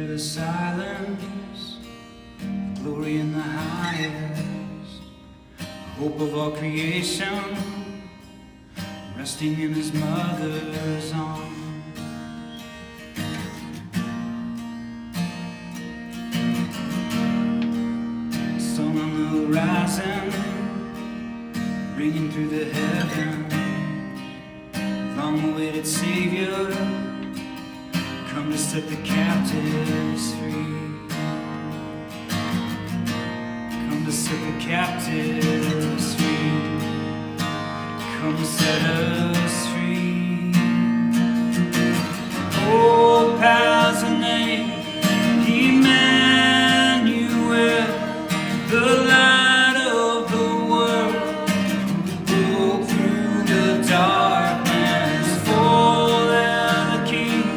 the silence, glory in the highest, hope of all creation, resting in his mother's arms. Sun on the horizon, ringing through the heavens, long-awaited Savior, come to set the captives free. Come to set the captives free. Come to set us free. Oh, has a name, Emmanuel, the light of the world, who broke through the darkness for the King.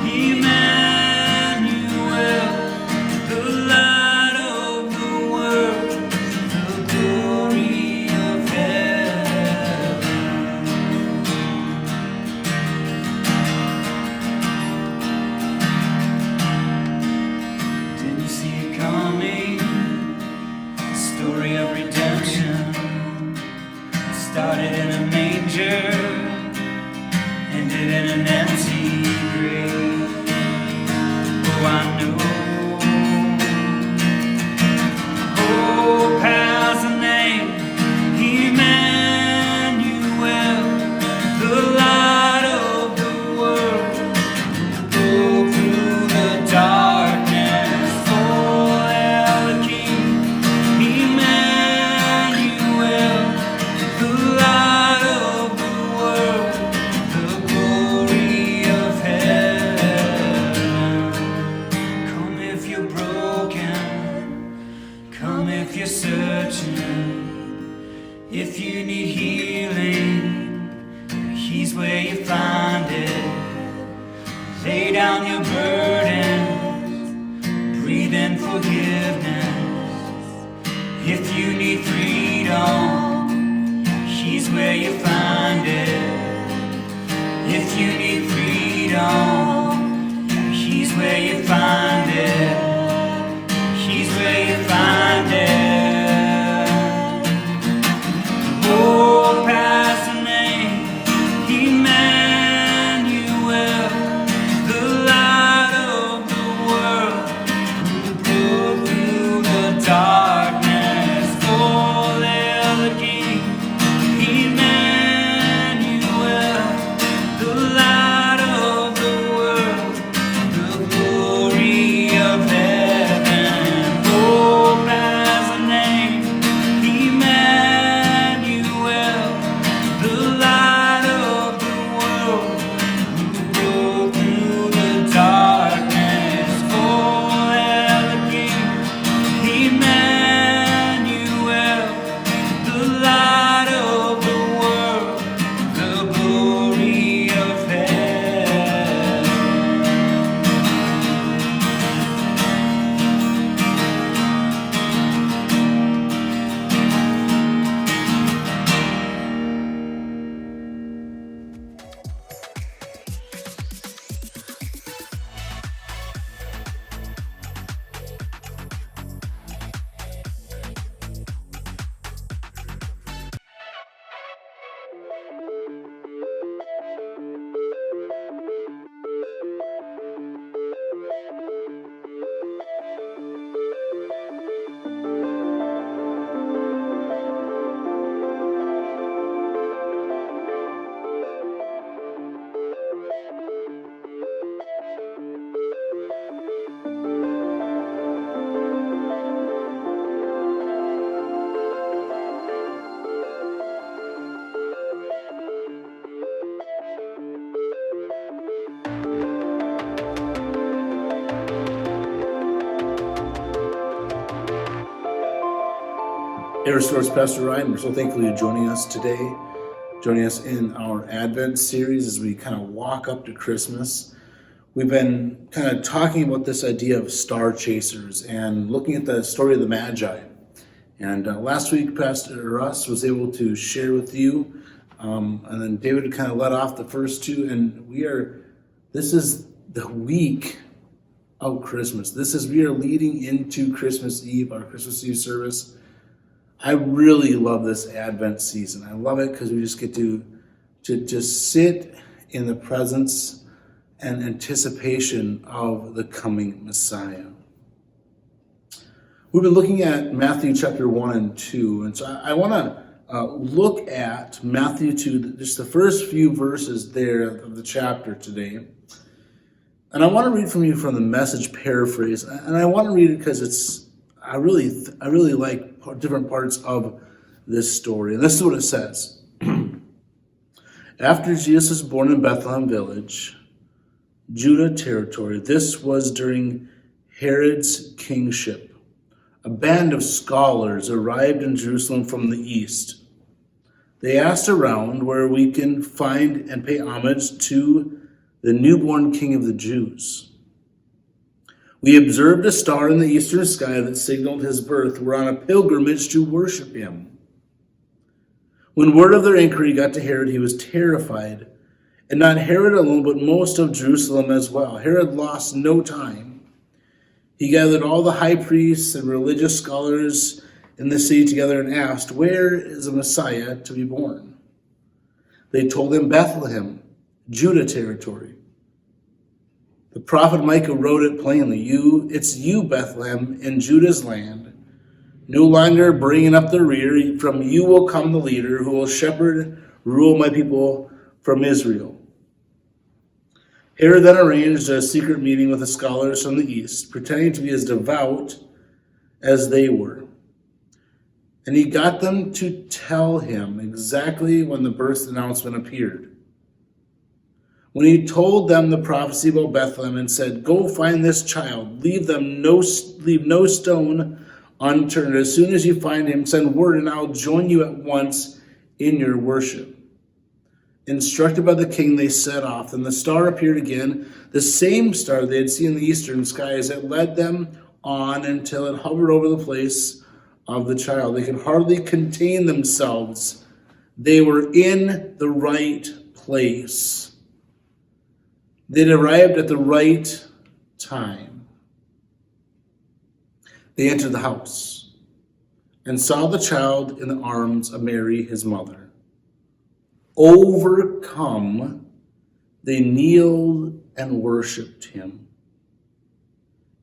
Emmanuel, the light of the world, the glory of heaven. Didn't you see it coming? Story of redemption started in a manger, ended in an empty grave. Oh, I know hope has a name, Emmanuel, the light of the world, who broke through the darkness for the King. Emmanuel, the light of the world, the glory of heaven. Come if you're broken, come if you're searching, if you need healing, he's where you find it. Lay down your burdens, breathe in forgiveness. If you need freedom, he's where you find it. If you need freedom, he's where you find it. He's where you find it. Oh, pass the name, Emmanuel, the light of the world, who broke through the darkness for the King. Emmanuel, the light of the world, the glory of heaven. Oh, has a name, Emmanuel, the light of the world, who broke through the darkness for the King. Emmanuel, the light of the world, the glory of heaven. Hey, Restore's Pastor Ryan. We're so thankful you're joining us today, joining us in our Advent series as we kind of walk up to Christmas. We've been kind of talking about this idea of star chasers and looking at the story of the Magi. And last week, Pastor Russ was able to share with you, and then David kind of led off the first two. And this is the week of Christmas. We are leading into Christmas Eve, our Christmas Eve service. I really love this Advent season. I love it because we just get to just sit in the presence and anticipation of the coming Messiah. We've been looking at Matthew chapter 1 and 2, and so I want to look at Matthew 2, just the first few verses there of the chapter today. And I want to read from you from the Message paraphrase, and I want to read it because I really like different parts of this story. And this is what it says. After Jesus was born in Bethlehem village, Judah territory, this was during Herod's kingship, a band of scholars arrived in Jerusalem from the east. They asked around where we can find and pay homage to the newborn king of the Jews. We observed a star in the eastern sky that signaled his birth. We're on a pilgrimage to worship him. When word of their inquiry got to Herod, he was terrified. And not Herod alone, but most of Jerusalem as well. Herod lost no time. He gathered all the high priests and religious scholars in the city together and asked, "Where is the Messiah to be born?" They told him, "Bethlehem, Judah territory." The prophet Micah wrote it plainly. It's you, Bethlehem, in Judah's land, no longer bringing up the rear. From you will come the leader who will shepherd, rule my people from Israel. Herod then arranged a secret meeting with the scholars from the east, pretending to be as devout as they were. And he got them to tell him exactly when the birth announcement appeared. When he told them the prophecy about Bethlehem and said, "Go find this child, leave no stone unturned. As soon as you find him, send word and I'll join you at once in your worship." Instructed by the king, they set off. Then the star appeared again, the same star they had seen in the eastern skies. It led them on until it hovered over the place of the child. They could hardly contain themselves. They were in the right place. They'd arrived at the right time. They entered the house and saw the child in the arms of Mary, his mother. Overcome, they kneeled and worshipped him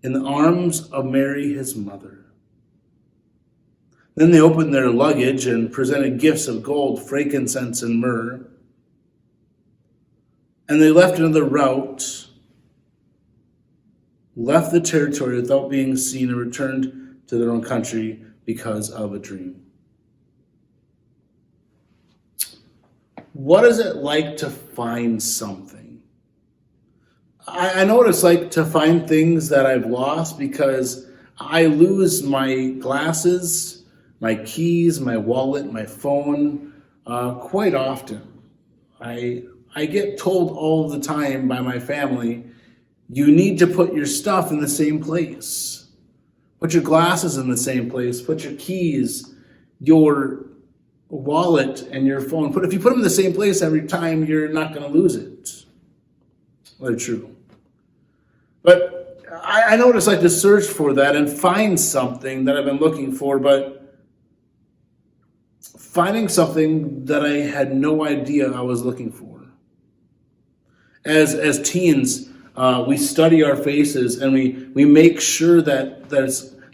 in the arms of Mary, his mother. Then they opened their luggage and presented gifts of gold, frankincense, and myrrh. And they left another route, left the territory without being seen, and returned to their own country because of a dream. What is it like to find something? I know what it's like to find things that I've lost because I lose my glasses, my keys, my wallet, my phone quite often. I get told all the time by my family, you need to put your stuff in the same place. Put your glasses in the same place. Put your keys, your wallet, and your phone. If you put them in the same place every time, you're not going to lose it. Well, true. But I know what it's like to search for that and find something that I've been looking for, but finding something that I had no idea I was looking for. As teens, we study our faces and we make sure that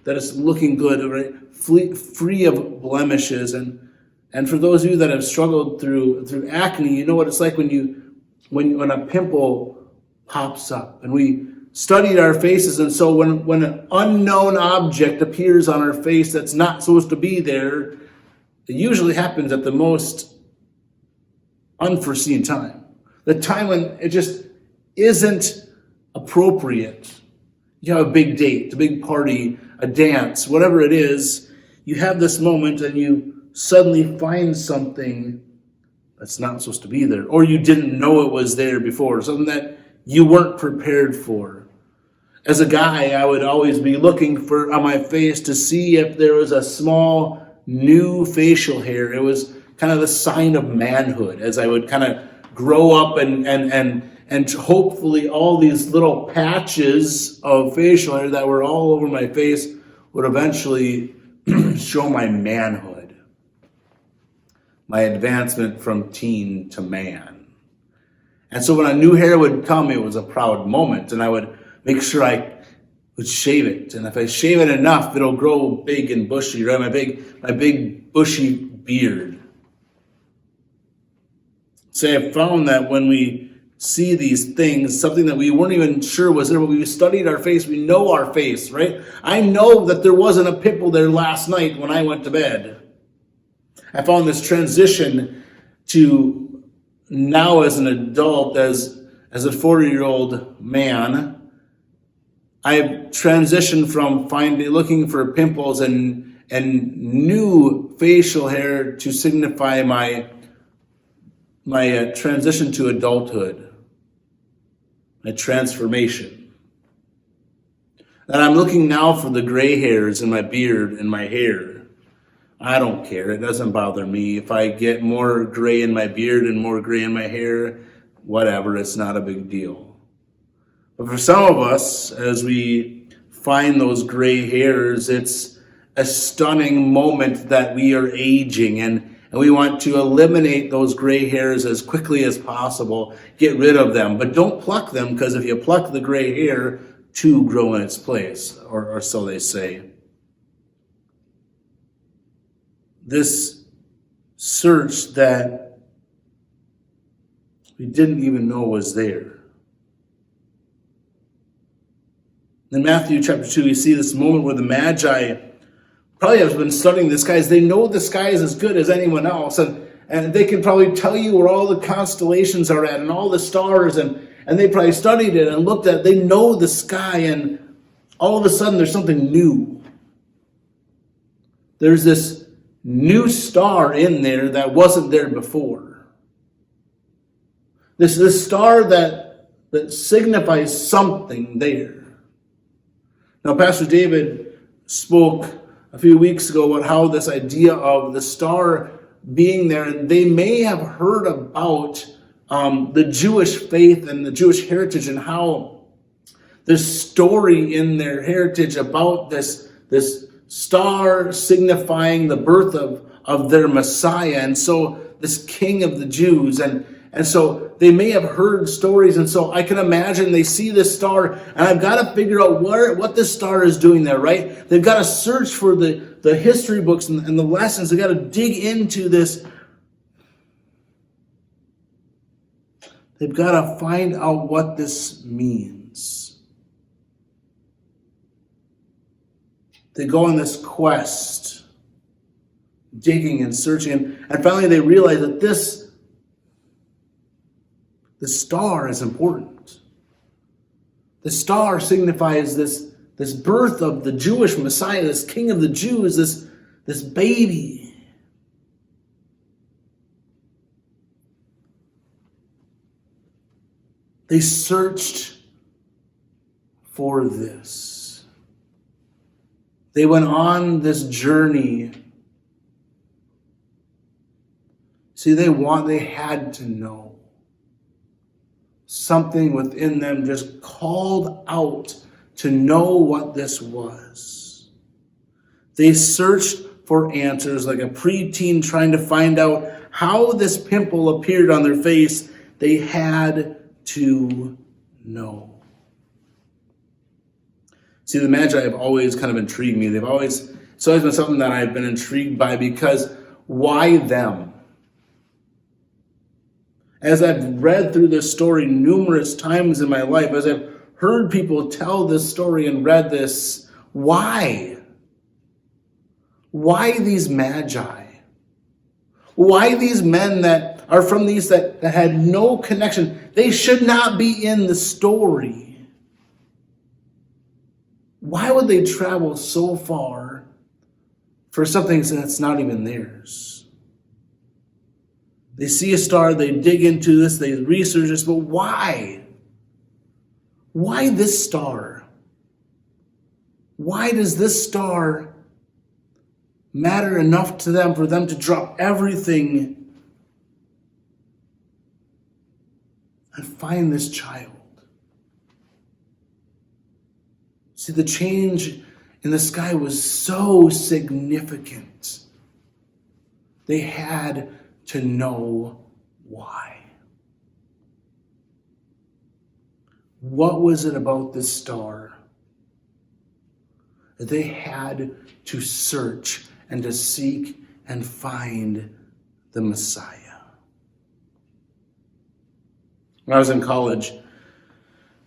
it's looking good, right? Free of blemishes. And for those of you that have struggled through acne, you know what it's like when a pimple pops up. And we studied our faces, and so when an unknown object appears on our face that's not supposed to be there, it usually happens at the most unforeseen time. The time when it just isn't appropriate. You have a big date, a big party, a dance, whatever it is, you have this moment and you suddenly find something that's not supposed to be there, or you didn't know it was there before, something that you weren't prepared for. As a guy, I would always be looking on my face to see if there was a small new facial hair. It was kind of the sign of manhood as I would kind of grow up and and hopefully all these little patches of facial hair that were all over my face would eventually show my manhood, my advancement from teen to man. And so when a new hair would come, it was a proud moment, and I would make sure I would shave it. And if I shave it enough, it'll grow big and bushy, right? My big bushy beard. So I found that when we see these things, something that we weren't even sure was there, but we studied our face, we know our face, right? I know that there wasn't a pimple there last night when I went to bed. I found this transition to now as an adult, as a 40-year-old man, I've transitioned from looking for pimples and new facial hair to signify my transition to adulthood, my transformation. And I'm looking now for the gray hairs in my beard and my hair. I don't care. It doesn't bother me. If I get more gray in my beard and more gray in my hair, whatever, it's not a big deal. But for some of us, as we find those gray hairs, it's a stunning moment that we are aging, and we want to eliminate those gray hairs as quickly as possible, get rid of them. But don't pluck them, because if you pluck the gray hair, two grow in its place, or so they say. This search that we didn't even know was there. In Matthew chapter 2, we see this moment where the Magi probably have been studying the skies. They know the sky is as good as anyone else, and they can probably tell you where all the constellations are at and all the stars, and they probably studied it and looked at it. They know the sky, and all of a sudden there's something new. There's this new star in there that wasn't there before. This star that signifies something there. Now, Pastor David spoke a few weeks ago about how this idea of the star being there, and they may have heard about the Jewish faith and the Jewish heritage, and how this story in their heritage about this star signifying the birth of their Messiah, and so this King of the Jews, and so they may have heard stories, and so I can imagine they see this star, and I've got to figure out what this star is doing there, right? They've got to search for the history books and the lessons. They've got to dig into this. They've got to find out what this means. They go on this quest, digging and searching, and finally they realize that the star is important. The star signifies this birth of the Jewish Messiah, this King of the Jews, this baby. They searched for this. They went on this journey. See, they had to know. Something within them just called out to know what this was. They searched for answers like a preteen trying to find out how this pimple appeared on their face. They had to know. See, the Magi have always kind of intrigued me. It's always been something that I've been intrigued by, because why them? As I've read through this story numerous times in my life, as I've heard people tell this story and read this, why? Why these Magi? Why these men that are from these that had no connection? They should not be in the story. Why would they travel so far for something that's not even theirs? They see a star, they dig into this, they research this, but why? Why this star? Why does this star matter enough to them for them to drop everything and find this child. See, the change in the sky was so significant. They had to know why. What was it about this star that they had to search and to seek and find the Messiah? When I was in college,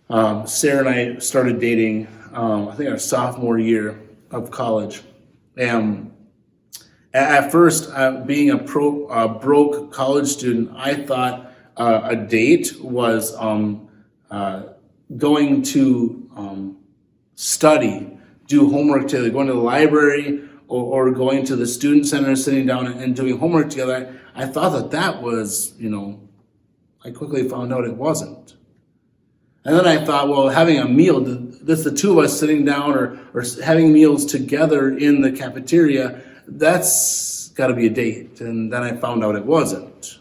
Sarah and I started dating, I think our sophomore year of college. And at first, being a broke college student, I thought a date was going to study, do homework together, going to the library or going to the student center, sitting down and doing homework together. I thought that was, I quickly found out it wasn't. And then I thought, well, having a meal, that's the two of us sitting down or having meals together in the cafeteria, that's got to be a date. And then I found out it wasn't.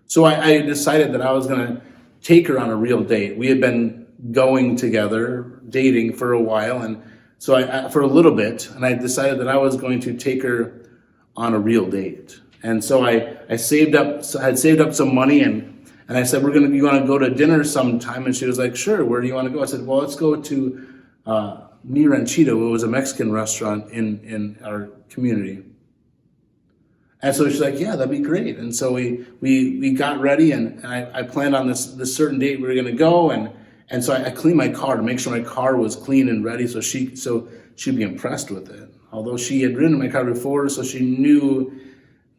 So I decided that I was going to take her on a real date. We had been going together, dating for a while, and so for a little bit, and I decided that I was going to take her on a real date. And so I had saved up some money, and I said, you want to go to dinner sometime? And she was like, sure, where do you want to go? I said, well, let's go to Mi Ranchito. It was a Mexican restaurant in our community. And so she's like, yeah, that'd be great. And so we got ready, and I planned on this certain date we were going to go, and so I cleaned my car to make sure my car was clean and ready, so she'd be impressed with it. Although she had ridden in my car before, so she knew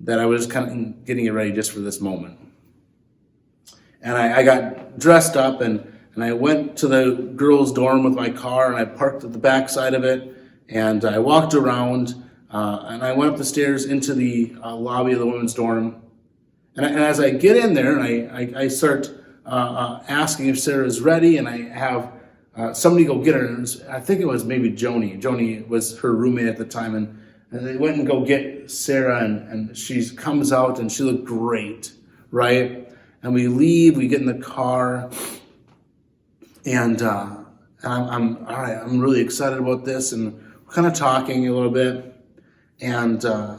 that I was kind of getting it ready just for this moment. And I got dressed up, and I went to the girls' dorm with my car, and I parked at the back side of it, and I walked around, and I went up the stairs into the lobby of the women's dorm. And as I get in there, and I start asking if Sarah's ready, and I have somebody go get her. And I think it was maybe Joni. Joni was her roommate at the time, and they went and go get Sarah, and she comes out, and she looked great, right? And we leave, we get in the car, and I'm all right, I'm really excited about this, and we're kind of talking a little bit, and I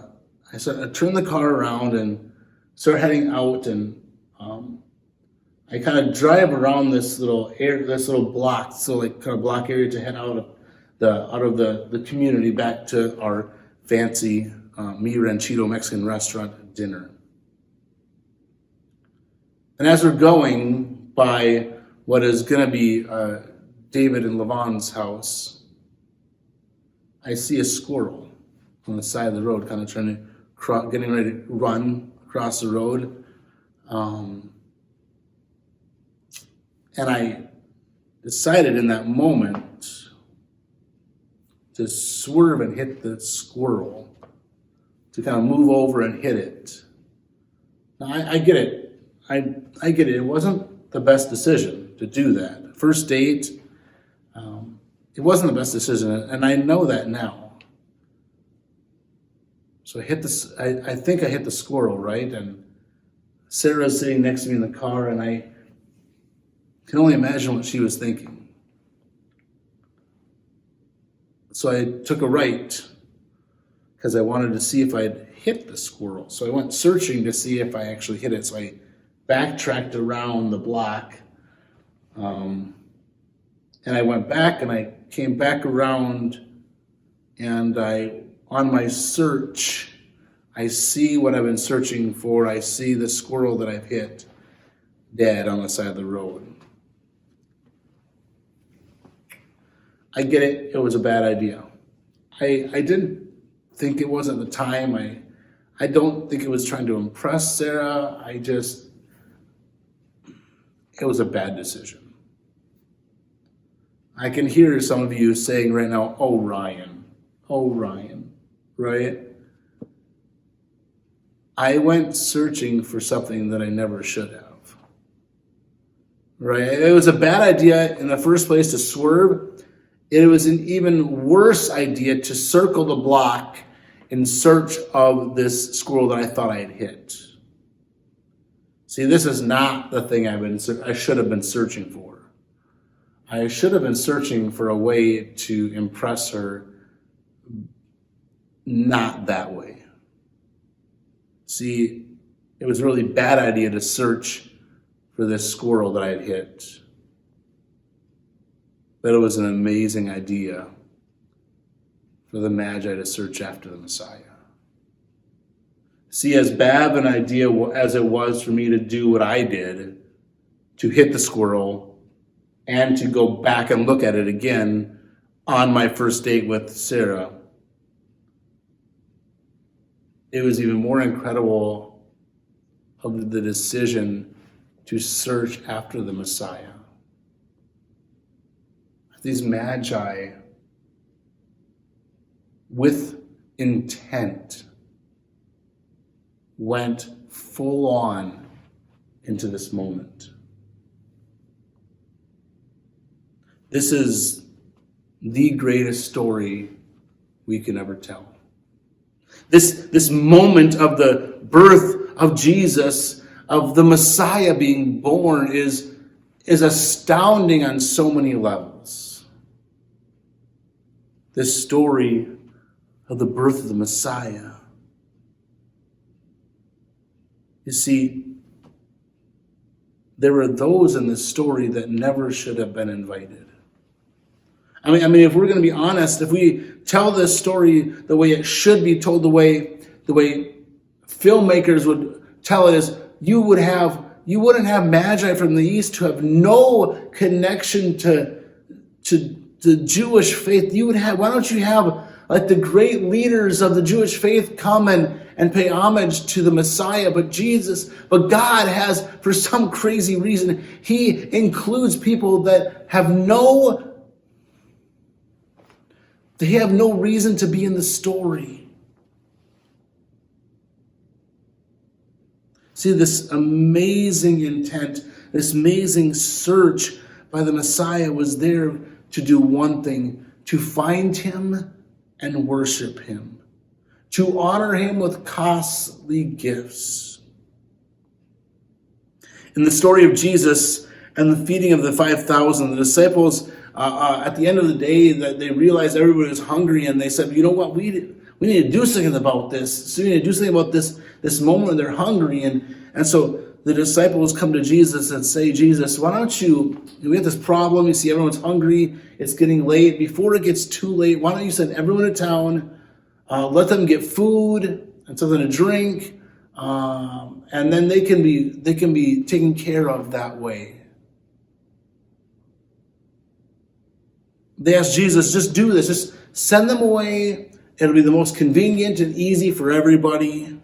turn the car around and start heading out, and I kind of drive around this little block, so like kind of block area to head out of the community back to our fancy Mi Ranchito Mexican restaurant dinner. And as we're going by what is going to be David and Lavon's house, I see a squirrel on the side of the road, kind of getting ready to run across the road. And I decided in that moment to swerve and hit the squirrel, to kind of move over and hit it. Now, I get it. I get it. It wasn't the best decision to do that. First date, it wasn't the best decision, and I know that now. So I think I hit the squirrel, right? And Sarah's sitting next to me in the car, and I can only imagine what she was thinking. So I took a right because I wanted to see if I'd hit the squirrel. So I went searching to see if I actually hit it. So I backtracked around the block, and I went back, and I came back around, and on my search, I see what I've been searching for. I see the squirrel that I've hit dead on the side of the road. I get it. It was a bad idea. I didn't think it was at the time. I don't think it was trying to impress Sarah. It was a bad decision. I can hear some of you saying right now, oh, Ryan, right? I went searching for something that I never should have, right? It was a bad idea in the first place to swerve. It was an even worse idea to circle the block in search of this squirrel that I thought I had hit. See, this is not the thing I should have been searching for. I should have been searching for a way to impress her, not that way. See, it was a really bad idea to search for this squirrel that I had hit. But it was an amazing idea for the Magi to search after the Messiah. See, as bad of an idea as it was for me to do what I did, to hit the squirrel and to go back and look at it again on my first date with Sarah, it was even more incredible of the decision to search after the Messiah. These Magi, with intent, went full on into this moment. This is the greatest story we can ever tell. This moment of the birth of Jesus, of the Messiah being born, is astounding on so many levels. This story of the birth of the Messiah. You see, there were those in this story that never should have been invited. I mean, if we're going to be honest, if we tell this story the way it should be told, the way filmmakers would tell it, is you wouldn't have Magi from the East who have no connection to the Jewish faith. Why don't you have like the great leaders of the Jewish faith come and pay homage to the Messiah? But God has, for some crazy reason, he includes people that have no reason to be in the story. See, this amazing intent, this amazing search by the Messiah was there to do one thing: to find him and worship him, to honor him with costly gifts. In the story of Jesus and the feeding of the 5,000, the disciples, at the end of the day, that they realized everybody was hungry, and they said, you know what, we need to do something about this. So we need to do something about this moment when they're hungry. And so the disciples come to Jesus and say, Jesus, why don't we have this problem, you see everyone's hungry, it's getting late. Before it gets too late, why don't you send everyone to town, let them get food and something to drink, and then they can be taken care of that way. They asked Jesus, just do this, just send them away. It'll be the most convenient and easy for everybody.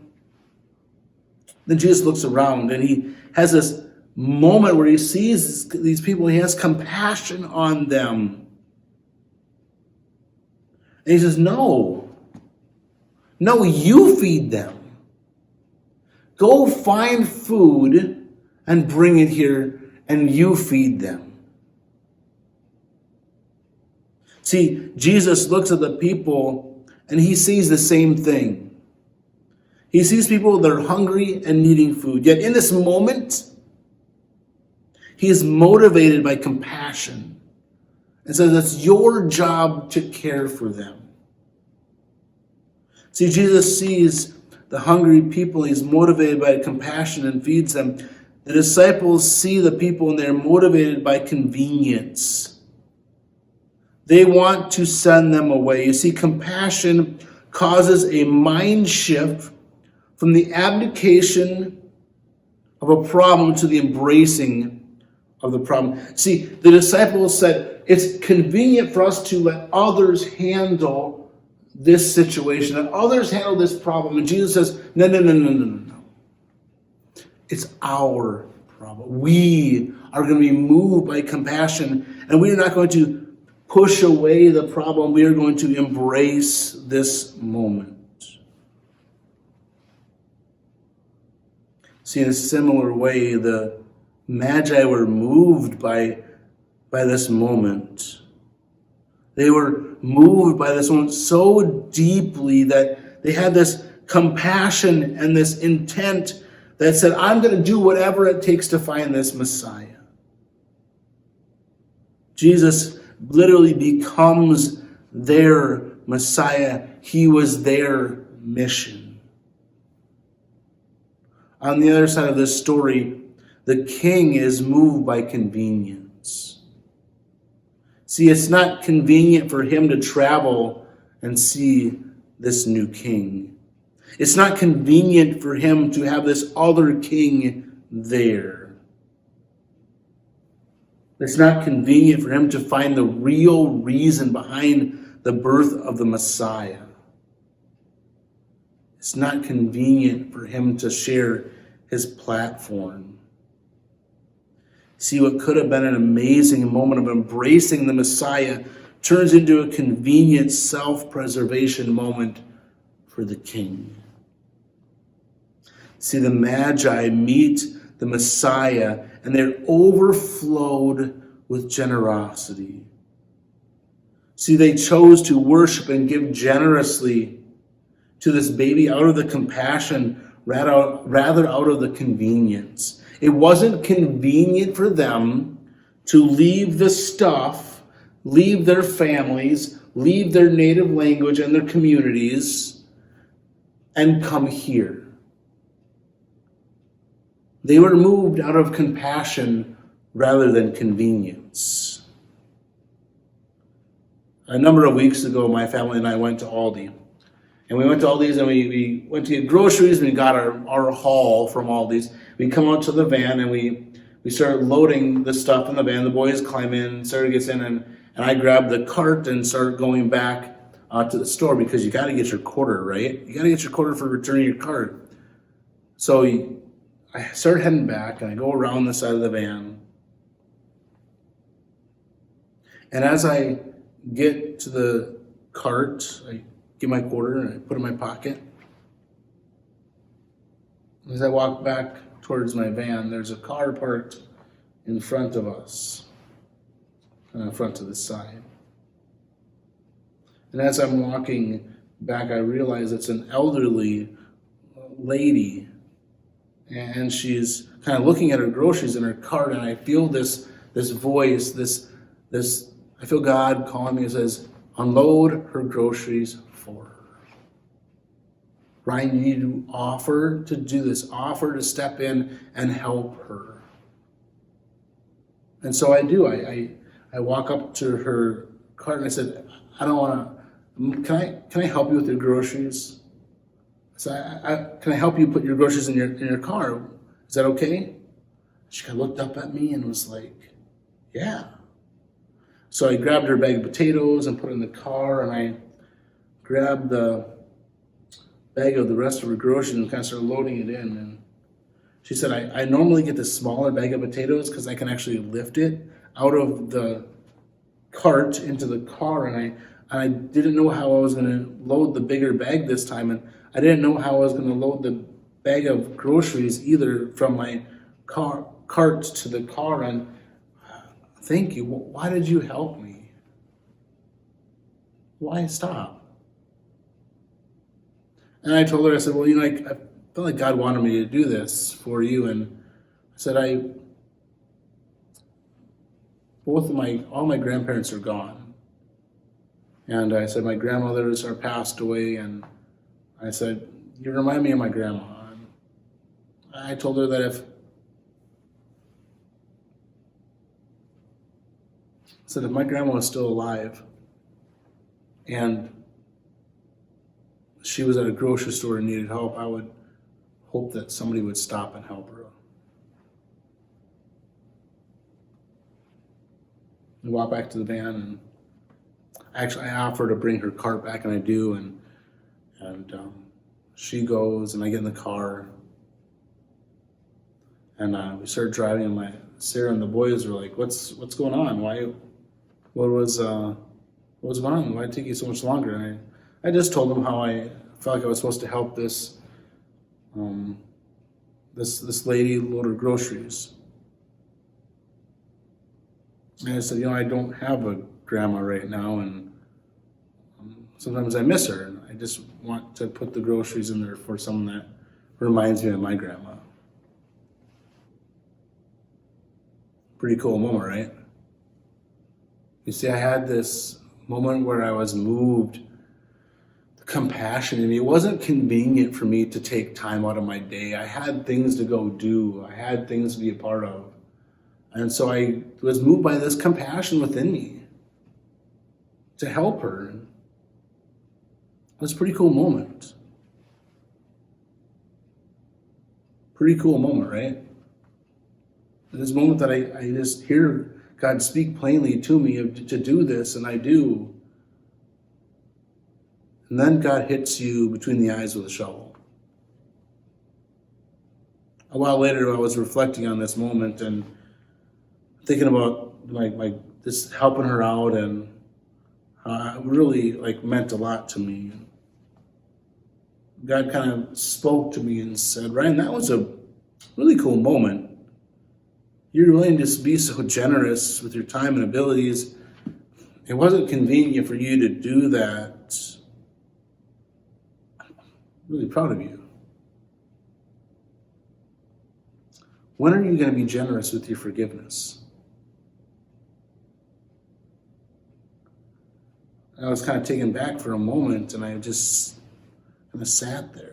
Then Jesus looks around and he has this moment where he sees these people. He has compassion on them. And he says, no, you feed them. Go find food and bring it here, and you feed them. See, Jesus looks at the people and he sees the same thing. He sees people that are hungry and needing food. Yet in this moment, he is motivated by compassion and says it's your job to care for them. See, Jesus sees the hungry people. He's motivated by compassion and feeds them. The disciples see the people and they're motivated by convenience. They want to send them away. You see, compassion causes a mind shift from the abdication of a problem to the embracing of the problem. See, the disciples said, it's convenient for us to let others handle this situation, let others handle this problem. And Jesus says, no. It's our problem. We are going to be moved by compassion, and we are not going to push away the problem. We are going to embrace this moment. See, in a similar way, the Magi were moved by this moment. They were moved by this moment so deeply that they had this compassion and this intent that said, I'm going to do whatever it takes to find this Messiah. Jesus literally becomes their Messiah. He was their mission. On the other side of this story, the king is moved by convenience. See, it's not convenient for him to travel and see this new king. It's not convenient for him to have this other king there. It's not convenient for him to find the real reason behind the birth of the Messiah. It's not convenient for him to share his platform. See, what could have been an amazing moment of embracing the Messiah turns into a convenient self-preservation moment for the king. See, the Magi meet the Messiah, and they're overflowed with generosity. See, they chose to worship and give generously to this baby out of the compassion, rather out of the convenience. It wasn't convenient for them to leave the stuff, leave their families, leave their native language and their communities, and come here. They were moved out of compassion rather than convenience. A number of weeks ago, my family and I went to Aldi. And we went to Aldi's and we went to get groceries and we got our haul from Aldi's. We come out to the van and we started loading the stuff in the van. The boys climb in, Sarah gets in, and I grabbed the cart and started going back to the store because you got to get your quarter, right? You got to get your quarter for returning your cart. So I started heading back and I go around the side of the van. And as I get to the cart, I get my quarter and I put it in my pocket. As I walk back towards my van, there's a car parked in front of us, in front of the side. And as I'm walking back, I realize it's an elderly lady, and she's kind of looking at her groceries in her cart, and I feel this voice, this I feel God calling me and says, unload her groceries for her. Ryan, you need to offer to do this, offer to step in and help her. And so I do. I walk up to her cart and I said, I don't want to, can I help you with your groceries? So can I help you put your groceries in your car? Is that okay? She kind of looked up at me and was like, yeah. So I grabbed her bag of potatoes and put it in the car, and I grabbed the bag of the rest of her groceries and kind of started loading it in. And she said, I normally get the smaller bag of potatoes because I can actually lift it out of the cart into the car, and I didn't know how I was going to load the bigger bag this time, and I didn't know how I was going to load the bag of groceries either from my cart to the car. And thank you. Why did you help me? Why stop? And I told her, I said, well, I felt like God wanted me to do this for you. And I said, all my grandparents are gone. And I said, my grandmothers are passed away. And I said, you remind me of my grandma. And I told her that if my grandma was still alive and she was at a grocery store and needed help, I would hope that somebody would stop and help her. We walk back to the van, and actually I offer to bring her cart back, and I do, and she goes, and I get in the car, and we start driving, and Sarah and the boys were like, what's going on? What was going on? Why did it take you so much longer? And I just told them how I felt like I was supposed to help this lady load her groceries. And I said, I don't have a grandma right now, and sometimes I miss her, and I just want to put the groceries in there for someone that reminds me of my grandma. Pretty cool moment, right? You see, I had this moment where I was moved, the compassion in me. It wasn't convenient for me to take time out of my day. I had things to go do. I had things to be a part of. And so I was moved by this compassion within me to help her. It was a pretty cool moment. Pretty cool moment, right? This moment that I just hear God speak plainly to me to do this, and I do. And then God hits you between the eyes with a shovel. A while later, I was reflecting on this moment and thinking about my this helping her out, and it really meant a lot to me. God kind of spoke to me and said, "Ryan, that was a really cool moment. You're willing to be so generous with your time and abilities. It wasn't convenient for you to do that. I'm really proud of you. When are you going to be generous with your forgiveness?" I was kind of taken back for a moment, and I just kind of sat there.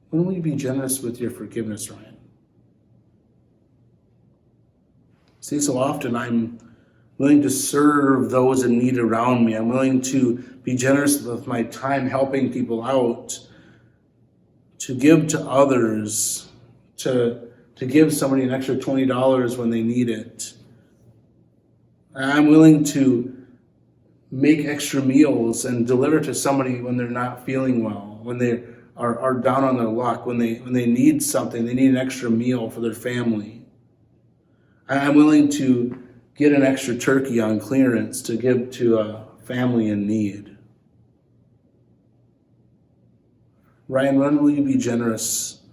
When will you be generous with your forgiveness, Ryan? See, so often I'm willing to serve those in need around me. I'm willing to be generous with my time helping people out, to give to others, to give somebody an extra $20 when they need it. I'm willing to make extra meals and deliver to somebody when they're not feeling well, when they are down on their luck, when they need something, they need an extra meal for their family. I'm willing to get an extra turkey on clearance to give to a family in need. Ryan, when will you be generous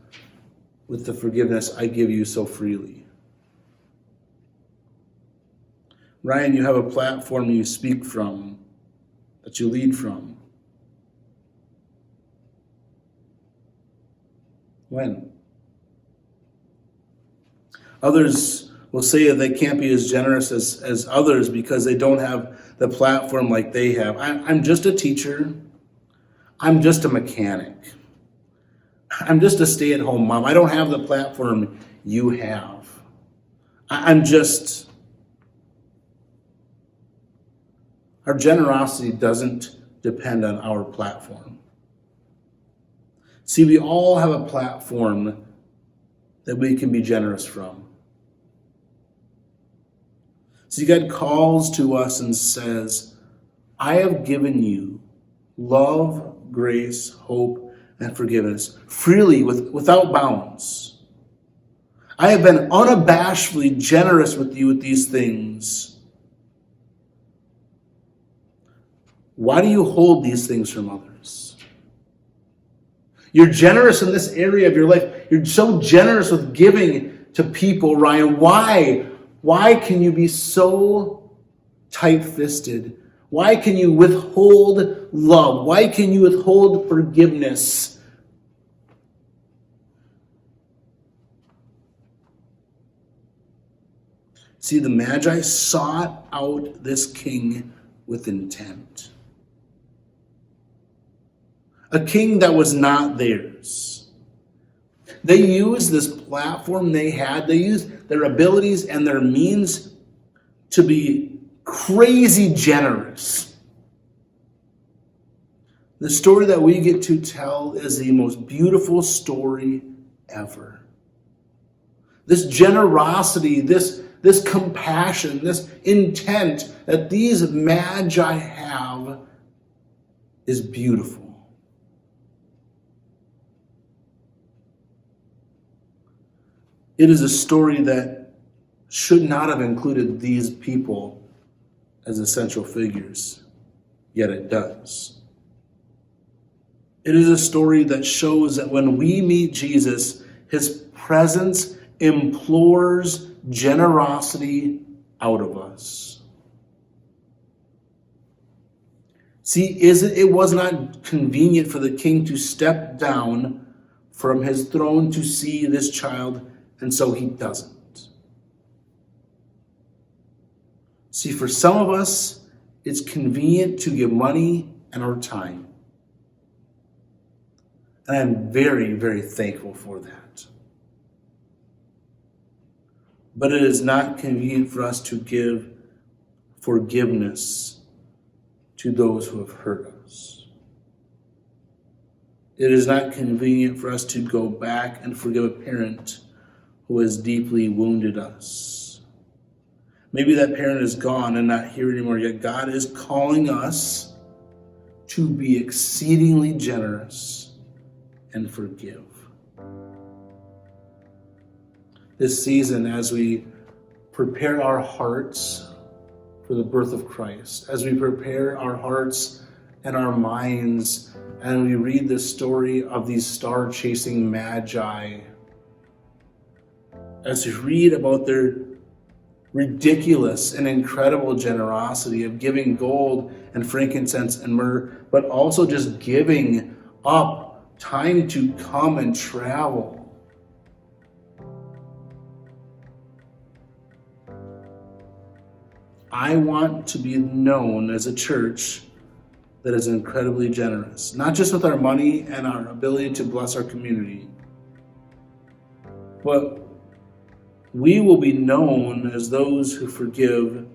with the forgiveness I give you so freely? Ryan, you have a platform you speak from, that you lead from. When? Others will say that they can't be as generous as others because they don't have the platform like they have. I'm just a teacher. I'm just a mechanic. I'm just a stay-at-home mom. I don't have the platform you have. Our generosity doesn't depend on our platform. See, we all have a platform that we can be generous from. See, God calls to us and says, "I have given you love, grace, hope, and forgiveness freely without bounds. I have been unabashedly generous with you with these things. Why do you hold these things from others? You're generous in this area of your life. You're so generous with giving to people, Ryan. Why? Why can you be so tight-fisted? Why can you withhold love? Why can you withhold forgiveness? See, the Magi sought out this king with intent. A king that was not theirs. They used this platform they had. They used their abilities and their means to be crazy generous. The story that we get to tell is the most beautiful story ever. This generosity, this compassion, this intent that these Magi have is beautiful. It is a story that should not have included these people as essential figures, yet it does. It is a story that shows that when we meet Jesus, his presence implores generosity out of us. See, it was not convenient for the king to step down from his throne to see this child, and so he doesn't. See, for some of us, it's convenient to give money and our time. And I'm very, very thankful for that. But it is not convenient for us to give forgiveness to those who have hurt us. It is not convenient for us to go back and forgive a parent who has deeply wounded us. Maybe that parent is gone and not here anymore, yet God is calling us to be exceedingly generous and forgive. This season, as we prepare our hearts for the birth of Christ, as we prepare our hearts and our minds, and we read the story of these star-chasing magi, as we read about their ridiculous and incredible generosity of giving gold and frankincense and myrrh, but also just giving up time to come and travel. I want to be known as a church that is incredibly generous, not just with our money and our ability to bless our community, but we will be known as those who forgive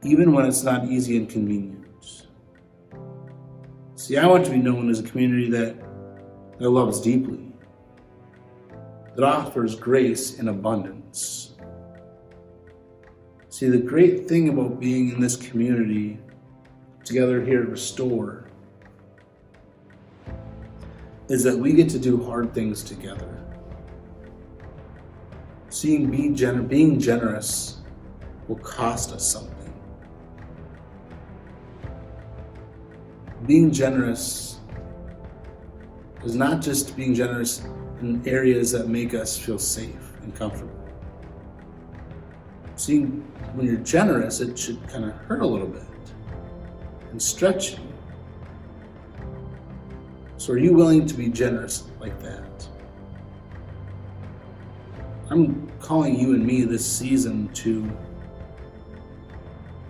even when it's not easy and convenient. See, I want to be known as a community that loves deeply, that offers grace in abundance. See, the great thing about being in this community together here at Restore is that we get to do hard things together. Being generous will cost us something. Being generous is not just being generous in areas that make us feel safe and comfortable. See, when you're generous, it should kind of hurt a little bit and stretch you. So are you willing to be generous like that? I'm calling you and me this season to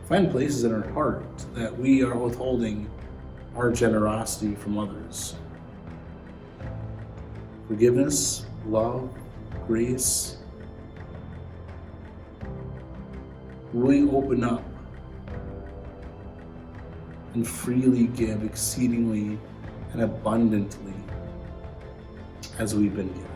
find places in our heart that we are withholding our generosity from others. Forgiveness, love, grace. We open up and freely give exceedingly and abundantly as we've been given.